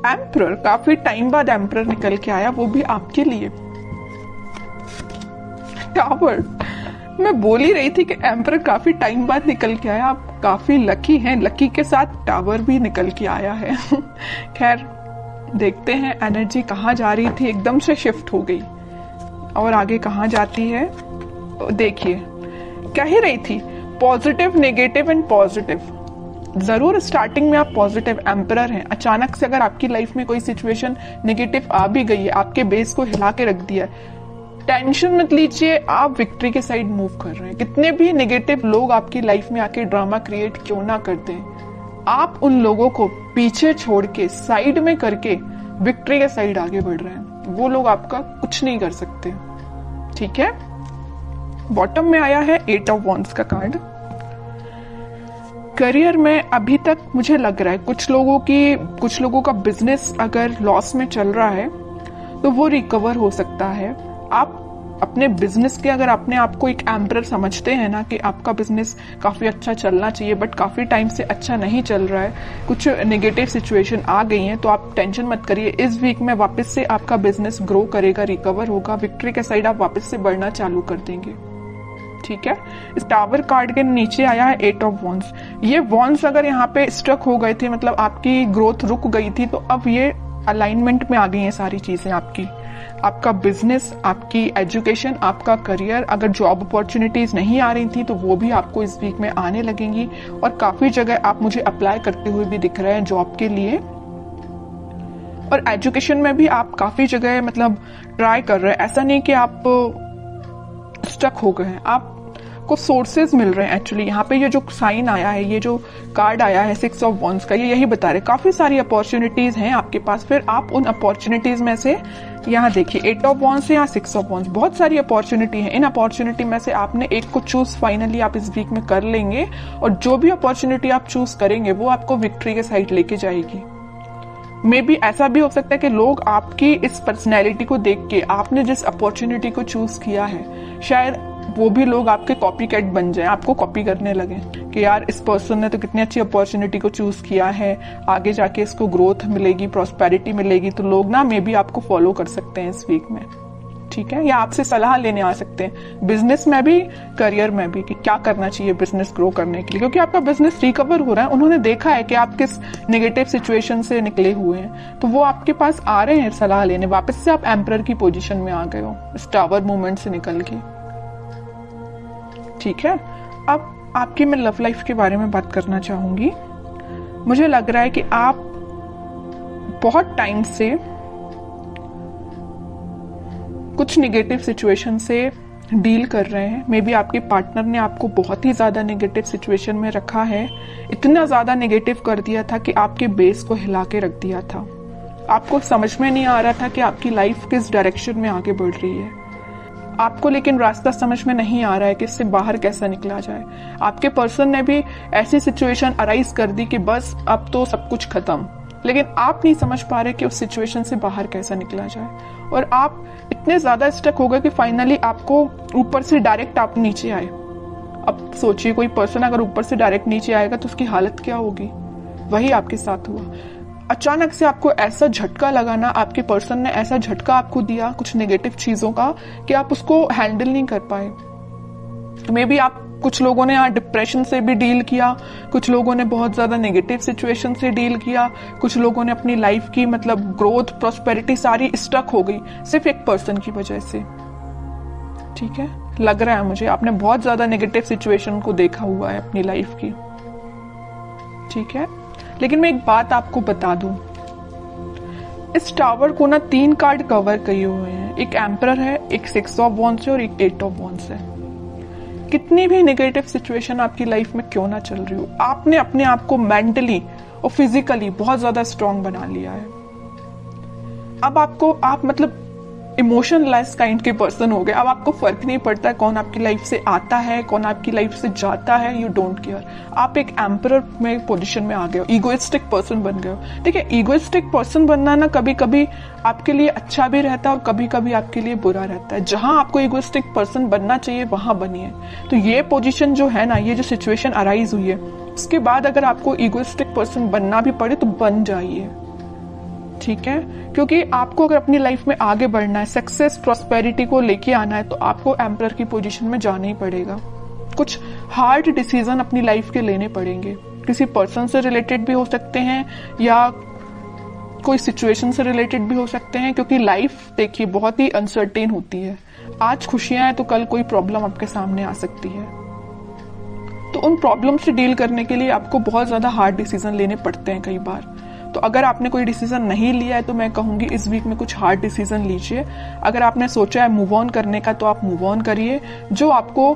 Emperor, काफी time बाद emperor निकल के आया, वो भी आपके लिए। टावर, मैं बोल ही रही थी कि एम्परर काफी टाइम बाद निकल के आया। आप काफी लकी हैं, लकी के साथ टावर भी निकल के आया है। खैर देखते हैं एनर्जी कहाँ जा रही थी, एकदम से शिफ्ट हो गई और आगे कहाँ जाती है। देखिए कह ही रही थी पॉजिटिव, नेगेटिव एंड पॉजिटिव। जरूर स्टार्टिंग में आप पॉजिटिव एम्परर हैं, अचानक से अगर आपकी लाइफ में कोई सिचुएशन नेगेटिव आ भी गई है, आपके बेस को हिला के रख दिया है, टेंशन मत लीजिए, आप विक्ट्री के साइड मूव कर रहे हैं। कितने भी नेगेटिव लोग आपकी लाइफ में आके ड्रामा क्रिएट क्यों ना करते हैं, आप उन लोगों को पीछे छोड़ के साइड में करके विक्ट्री के साइड आगे बढ़ रहे हैं। वो लोग आपका कुछ नहीं कर सकते, ठीक है। बॉटम में आया है 8 ऑफ वॉन्ड्स का कार्ड। करियर में अभी तक मुझे लग रहा है कुछ लोगों का बिजनेस अगर लॉस में चल रहा है तो वो रिकवर हो सकता है। आप अपने बिजनेस के अगर अपने आप को एक एम्परर समझते हैं ना कि आपका बिजनेस काफी अच्छा चलना चाहिए बट काफी टाइम से अच्छा नहीं चल रहा है, कुछ नेगेटिव सिचुएशन आ गई हैं, तो आप टेंशन मत करिए। इस वीक में वापस से आपका बिजनेस ग्रो करेगा, रिकवर होगा, विक्ट्री के साइड आप वापस से बढ़ना चालू कर देंगे, ठीक है। इस टावर कार्ड के नीचे आया है 8 ऑफ वॉन्ड्स। ये वॉन्ड्स अगर यहाँ पे स्ट्रक हो गए थे, मतलब आपकी ग्रोथ रुक गई थी, तो अब ये अलाइनमेंट में आ गई हैं सारी चीजें आपकी। आपका बिजनेस, आपकी एजुकेशन, आपका करियर, अगर जॉब अपॉर्चुनिटीज नहीं आ रही थी तो वो भी आपको इस वीक में आने लगेंगी। और काफी जगह आप मुझे अप्लाई करते हुए भी दिख रहे हैं जॉब के लिए। और एजुकेशन में भी आप काफी जगह मतलब ट्राई कर रहे हैं, ऐसा नहीं कि आप स्टक हो गए हैं, आपको सोर्सेज मिल रहे हैं। एक्चुअली यहाँ पे ये जो साइन आया है, ये जो कार्ड आया है 6 ऑफ वॉन्ड्स का, ये यही बता रहे काफी सारी अपॉर्चुनिटीज हैं आपके पास। फिर आप उन अपॉर्चुनिटीज में से यहाँ देखिए 8 ऑफ वॉन्ड्स या 6 ऑफ वॉन्ड्स, बहुत सारी अपॉर्चुनिटी है। इन अपॉर्चुनिटी में से आपने एक को चूज फाइनली आप इस वीक में कर लेंगे और जो भी अपॉर्चुनिटी आप चूज करेंगे वो आपको विक्ट्री के साइड लेके जाएगी। मे बी ऐसा भी हो सकता है कि लोग आपकी इस पर्सनैलिटी को देख के, आपने जिस अपॉर्चुनिटी को चूज किया है, शायद वो भी लोग आपके कॉपी कैट बन जाए, आपको कॉपी करने लगे कि यार इस पर्सन ने तो कितनी अच्छी अपॉर्चुनिटी को चूज किया है, आगे जाके इसको ग्रोथ मिलेगी, प्रॉस्पेरिटी मिलेगी। तो लोग ना मे बी आपको फॉलो कर सकते हैं इस वीक में, ठीक है, या आपसे सलाह लेने आ सकते हैं, बिजनेस में भी, करियर में भी, कि क्या करना चाहिए बिजनेस ग्रो करने के लिए, क्योंकि आपका बिजनेस रिकवर हो रहा है। उन्होंने देखा है कि आप किस नेगेटिव सिचुएशन से निकले हुए हैं, तो वो आपके पास आ रहे हैं सलाह लेने। वापस से आप एम्परर की पोजीशन में आ गए हो इस टावर मूवमेंट से निकल के, ठीक है। अब आपकी मैं लव लाइफ के बारे में बात करना चाहूंगी। मुझे लग रहा है कि आप बहुत टाइम से कुछ नेगेटिव सिचुएशन से डील कर रहे हैं। मे बी आपके पार्टनर ने आपको बहुत ही ज्यादा नेगेटिव सिचुएशन में रखा है, इतना ज्यादा नेगेटिव कर दिया था कि आपके बेस को हिला के रख दिया था। आपको समझ में नहीं आ रहा था कि आपकी लाइफ किस डायरेक्शन में आगे बढ़ रही है। आपको लेकिन रास्ता समझ में नहीं आ रहा है कि इससे बाहर कैसा निकला जाए। आपके पर्सन ने भी ऐसी सिचुएशन अराइज कर दी कि बस अब तो सब कुछ खत्म, लेकिन आप नहीं समझ पा रहे कि उस सिचुएशन से बाहर कैसा निकला जाए। और आप इतने ज्यादा स्टक हो गए कि फाइनली आपको ऊपर से डायरेक्ट आप नीचे आए। अब सोचिए कोई पर्सन अगर ऊपर से डायरेक्ट नीचे आएगा तो उसकी हालत क्या होगी। वही आपके साथ हुआ। अचानक से आपको ऐसा झटका लगा ना, आपके पर्सन ने ऐसा झटका आपको दिया कुछ नेगेटिव चीजों का कि आप उसको हैंडल नहीं कर पाए। मे बी आप, कुछ लोगों ने यहाँ डिप्रेशन से भी डील किया, कुछ लोगों ने बहुत ज्यादा नेगेटिव सिचुएशन से डील किया, कुछ लोगों ने अपनी लाइफ की मतलब ग्रोथ, प्रॉस्पेरिटी सारी स्टक हो गई सिर्फ एक पर्सन की वजह से, ठीक है। लग रहा है मुझे आपने बहुत ज्यादा नेगेटिव सिचुएशन को देखा हुआ है अपनी लाइफ की, ठीक है। लेकिन मैं एक बात आपको बता दूं, इस टावर को ना 3 कार्ड कवर किए हुए हैं। एक एम्परर है, एक 6 ऑफ वॉन्ड्स है और एक 8 ऑफ वॉन्ड्स है। कितनी भी नेगेटिव सिचुएशन आपकी लाइफ में क्यों ना चल रही हो, आपने अपने आप को मेंटली और फिजिकली बहुत ज्यादा स्ट्रांग बना लिया है। अब आप मतलब इमोशनलेस काइंड के पर्सन हो गए। अब आपको फर्क नहीं पड़ता है कौन आपकी लाइफ से आता है, कौन आपकी लाइफ से जाता है, यू डोंट केयर। आप एक एम्परर में पोजीशन में आ गए हो, ईगोइस्टिक पर्सन बन गए हो। ठीक है, ईगोइस्टिक पर्सन बनना ना कभी कभी आपके लिए अच्छा भी रहता है और कभी कभी आपके लिए बुरा रहता है। जहां आपको ईगोइस्टिक पर्सन बनना चाहिए वहां बनिए। तो ये पोजीशन जो है ना, ये जो सिचुएशन अराइज हुई है, उसके बाद अगर आपको ईगोइस्टिक पर्सन बनना भी पड़े तो बन जाइए। ठीक है, क्योंकि आपको अगर अपनी लाइफ में आगे बढ़ना है, सक्सेस प्रॉस्पेरिटी को लेके आना है, तो आपको एम्परर की पोजीशन में जाना ही पड़ेगा। कुछ हार्ड डिसीजन अपनी लाइफ के लेने पड़ेंगे, किसी पर्सन से रिलेटेड भी हो सकते हैं या कोई सिचुएशन से रिलेटेड भी हो सकते हैं, क्योंकि लाइफ देखिए बहुत ही अनसर्टेन होती है। आज खुशियां हैं तो कल कोई प्रॉब्लम आपके सामने आ सकती है, तो उन प्रॉब्लम से डील करने के लिए आपको बहुत ज्यादा हार्ड डिसीजन लेने पड़ते हैं कई बार। तो अगर आपने कोई डिसीजन नहीं लिया है तो मैं कहूंगी इस वीक में कुछ हार्ड डिसीजन लीजिए। अगर आपने सोचा है मूव ऑन करने का तो आप मूव ऑन करिए, जो आपको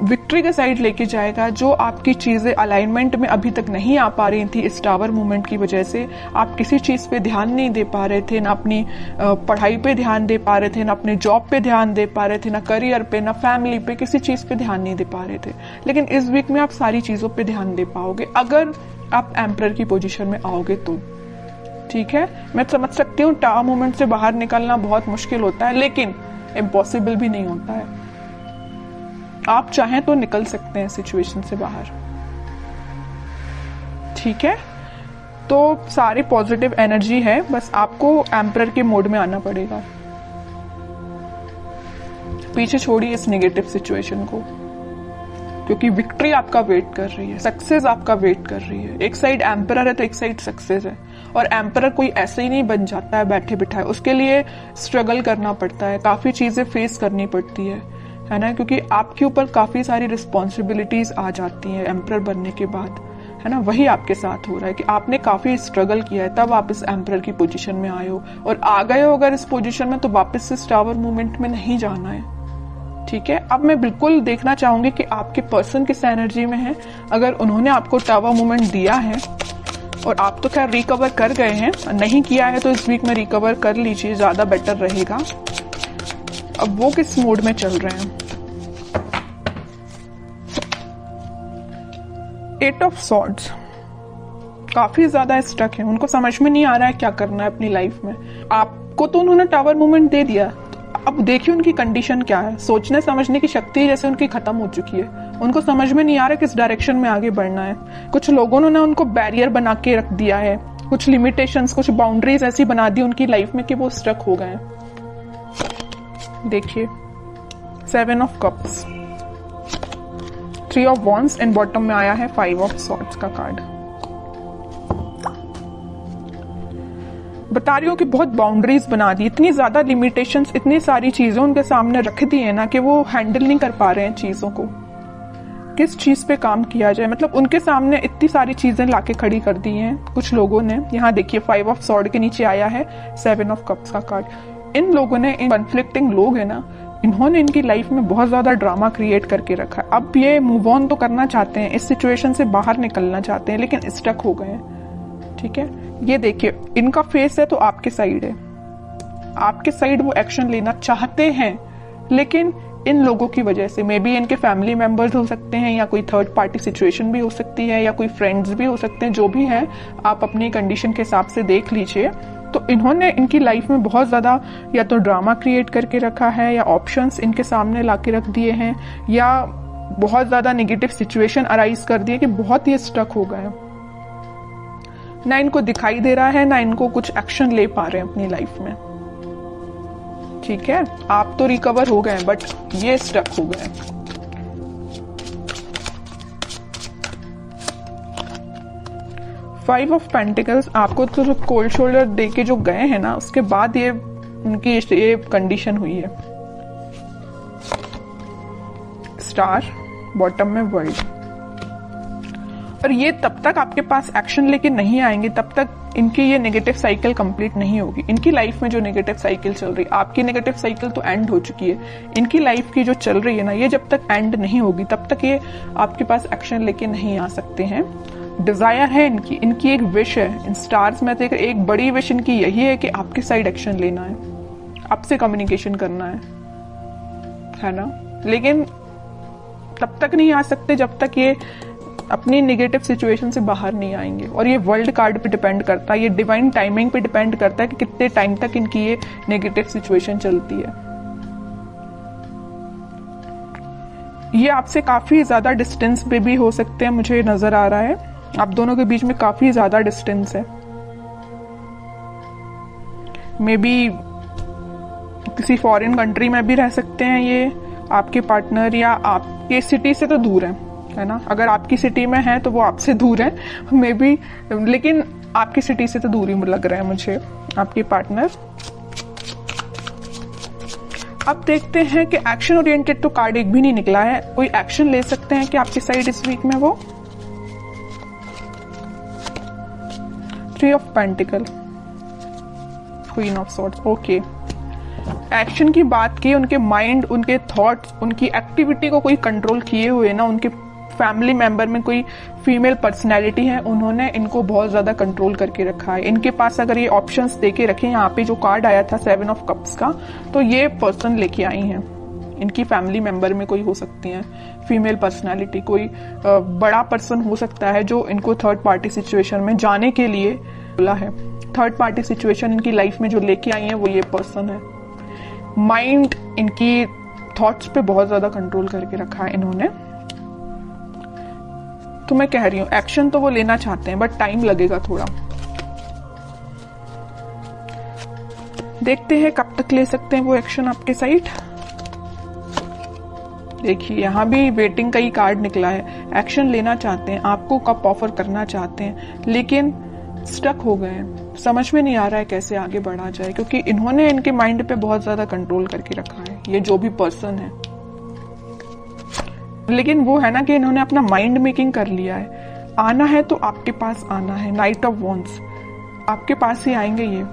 विक्ट्री के साइड लेके जाएगा। जो आपकी चीजें अलाइनमेंट में अभी तक नहीं आ पा रही थी इस टावर मूवमेंट की वजह से, आप किसी चीज पे ध्यान नहीं दे पा रहे थे, ना अपनी पढ़ाई पे ध्यान दे पा रहे थे, ना अपने जॉब पे ध्यान दे पा रहे थे, ना करियर पे, ना फैमिली पे, किसी चीज पे ध्यान नहीं दे पा रहे थे। लेकिन इस वीक में आप सारी चीजों पे ध्यान दे पाओगे अगर आप एम्परर की पोजीशन में आओगे तो। ठीक है, मैं समझ सकती हूँ टावर मूवमेंट से बाहर निकलना बहुत मुश्किल होता है, लेकिन इम्पॉसिबल भी नहीं होता है। आप चाहें तो निकल सकते हैं सिचुएशन से बाहर। ठीक है, तो सारी पॉजिटिव एनर्जी है, बस आपको एम्परर के मोड में आना पड़ेगा। पीछे छोड़िए इस नेगेटिव सिचुएशन को, क्योंकि विक्ट्री आपका वेट कर रही है, सक्सेस आपका वेट कर रही है। एक साइड एम्परर है तो एक साइड सक्सेस है, और एम्परर कोई ऐसे ही नहीं बन जाता है बैठे बिठाए, उसके लिए स्ट्रगल करना पड़ता है, काफी चीजें फेस करनी पड़ती है ना, क्योंकि आपके ऊपर काफी सारी रिस्पॉन्सिबिलिटीज आ जाती हैं एम्परर बनने के बाद, है ना। वही आपके साथ हो रहा है कि आपने काफी स्ट्रगल किया है, तब आप इस एम्परर की पोजीशन में आए हो, और आ गए हो अगर इस पोजीशन में तो वापस से टावर मूवमेंट में नहीं जाना है। ठीक है, अब मैं बिल्कुल देखना चाहूंगी कि आपके पर्सन किस एनर्जी में है। अगर उन्होंने आपको टावर मूवमेंट दिया है, और आप तो खैर रिकवर कर गए हैं, नहीं किया है तो इस वीक में रिकवर कर लीजिए, ज्यादा बेटर रहेगा। अब वो किस मोड में चल रहे हैं। 8 ऑफ सॉर्ड्स, काफी ज्यादा स्टक है, उनको समझ में नहीं आ रहा है क्या करना है अपनी लाइफ में। आपको तो उन्होंने टावर मूवमेंट दे दिया, अब देखिए उनकी कंडीशन क्या है। सोचने समझने की शक्ति जैसे उनकी खत्म हो चुकी है, उनको समझ में नहीं आ रहा किस डायरेक्शन में आगे बढ़ना है। कुछ लोगों ने उनको बैरियर बना के रख दिया है, कुछ लिमिटेशंस, कुछ बाउंड्रीज ऐसी बना दी उनकी लाइफ में कि वो स्ट्रक हो गए हैं। देखिए 7 of cups, 3 of wands and bottom में आया है 5 ऑफ सॉर्ड्स का कार्ड। बता रही हूँ कि बहुत बाउंड्रीज बना दी, इतनी ज्यादा लिमिटेशंस, इतनी सारी चीजें उनके सामने रख दी है ना कि वो हैंडल नहीं कर पा रहे हैं चीजों को। किस चीज पे काम किया जाए, मतलब उनके सामने इतनी सारी चीजें लाके खड़ी कर दी हैं कुछ लोगों ने। यहाँ देखिए 5 ऑफ सॉर्ड के नीचे आया है 7 ऑफ कप्स का कार्ड। इन लोगों ने, इन कॉन्फ्लिक्टिंग लोग है ना, इन्होंने इनकी लाइफ में बहुत ज्यादा ड्रामा क्रिएट करके रखा है। अब ये मूव ऑन तो करना चाहते हैं, इस सिचुएशन से बाहर निकलना चाहते हैं, लेकिन स्टक हो गए हैं। ठीक है, ये देखिए इनका फेस है तो आपके साइड है, आपके साइड वो एक्शन लेना चाहते हैं, लेकिन इन लोगों की वजह से, मे बी इनके फैमिली मेंबर्स हो सकते हैं, या कोई थर्ड पार्टी सिचुएशन भी हो सकती है, या कोई फ्रेंड्स भी हो सकते हैं, जो भी है आप अपनी कंडीशन के हिसाब से देख लीजिए। तो इन्होंने इनकी लाइफ में बहुत ज्यादा या तो ड्रामा क्रिएट करके रखा है, या ऑप्शंस इनके सामने लाके रख दिए हैं, या बहुत ज्यादा नेगेटिव सिचुएशन अराइज कर दिए कि बहुत ही स्टक हो गए। ना इनको दिखाई दे रहा है, ना इनको कुछ एक्शन ले पा रहे हैं अपनी लाइफ में। ठीक है, आप तो रिकवर हो गए, बट ये स्टक हो गए। फाइव ऑफ पेंटिकल्स, आपको तो कोल्ड शोल्डर दे के जो गए हैं ना, उसके बाद ये उनकी ये कंडीशन हुई है। स्टार, बॉटम में वर्ल्ड। और ये तब तक आपके पास एक्शन लेके नहीं आएंगे, तब तक इनकी ये नेगेटिव साइकिल कंप्लीट नहीं होगी। इनकी लाइफ में जो नेगेटिव साइकिल चल रही है, आपकी नेगेटिव साइकिल तो एंड हो चुकी है, इनकी लाइफ की जो चल रही है ना, ये जब तक एंड नहीं होगी तब तक ये आपके पास एक्शन लेके नहीं आ सकते हैं। डिजायर है इनकी, इनकी एक विश है। इन स्टार्स में देख एक बड़ी विश इनकी यही है कि आपके साइड एक्शन लेना है, आपसे कम्युनिकेशन करना है ना। लेकिन तब तक नहीं आ सकते जब तक ये अपनी नेगेटिव सिचुएशन से बाहर नहीं आएंगे। और ये वर्ल्ड कार्ड पे डिपेंड करता है, ये डिवाइन टाइमिंग पे डिपेंड करता है कि कितने टाइम तक इनकी ये नेगेटिव सिचुएशन चलती है। ये आपसे काफी ज्यादा डिस्टेंस पे भी हो सकते हैं, मुझे नजर आ रहा है आप दोनों के बीच में काफी ज्यादा डिस्टेंस है। मे बी किसी फॉरेन कंट्री में भी रह सकते हैं ये आपके पार्टनर, या आपके सिटी से तो दूर है ना। अगर आपकी सिटी में है तो वो आपसे दूर है मे बी, लेकिन आपकी सिटी से तो दूर ही लग रहा है मुझे आपके पार्टनर। अब देखते हैं कि एक्शन ओरिएंटेड तो कार्ड एक भी नहीं निकला है। कोई एक्शन ले सकते हैं कि आपकी साइड इस वीक में वो 3 of pentacle, queen of swords. Okay, action की बात की, उनके माइंड, उनके थॉट्स, उनकी एक्टिविटी को कोई कंट्रोल किए हुए ना, उनके फैमिली मेंबर में कोई फीमेल पर्सनैलिटी है, उन्होंने इनको बहुत ज्यादा कंट्रोल करके रखा है। इनके पास अगर ये ऑप्शंस देके रखे, यहाँ पे जो कार्ड आया था 7 ऑफ कप्स का, तो ये पर्सन लेके आई हैं। इनकी फैमिली मेंबर में कोई हो सकती है फीमेल पर्सनैलिटी, कोई बड़ा पर्सन हो सकता है जो इनको थर्ड पार्टी सिचुएशन में जाने के लिए बोला है। थर्ड पार्टी सिचुएशन इनकी लाइफ में जो लेके आई है वो ये पर्सन है। माइंड, इनकी थॉट्स पे बहुत ज्यादा कंट्रोल करके रखा है इन्होंने। तो मैं कह रही हूं एक्शन तो वो लेना चाहते हैं, बट टाइम लगेगा थोड़ा। देखते हैं कब तक ले सकते हैं वो एक्शन आपके साइड। देखिए यहां भी वेटिंग का ही कार्ड निकला है। एक्शन लेना चाहते हैं, आपको कब ऑफर करना चाहते हैं, लेकिन स्टक हो गए हैं। समझ में नहीं आ रहा है कैसे आगे बढ़ा जाए, क्योंकि इन्होंने इनके माइंड पे बहुत ज्यादा कंट्रोल करके रखा है, ये जो भी पर्सन है। लेकिन वो है ना कि इन्होंने अपना माइंड मेकिंग कर लिया है। आना है तो आपके पास आना है। नाइट ऑफ वॉन्ड्स, आपके पास ही आएंगे ये,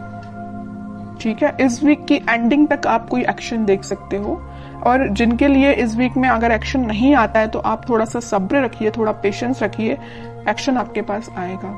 ठीक है। इस वीक की एंडिंग तक आप कोई एक्शन देख सकते हो। और जिनके लिए इस वीक में अगर एक्शन नहीं आता है तो आप थोड़ा सा सब्र रखिए, थोड़ा पेशेंस रखिए, एक्शन आपके पास आएगा।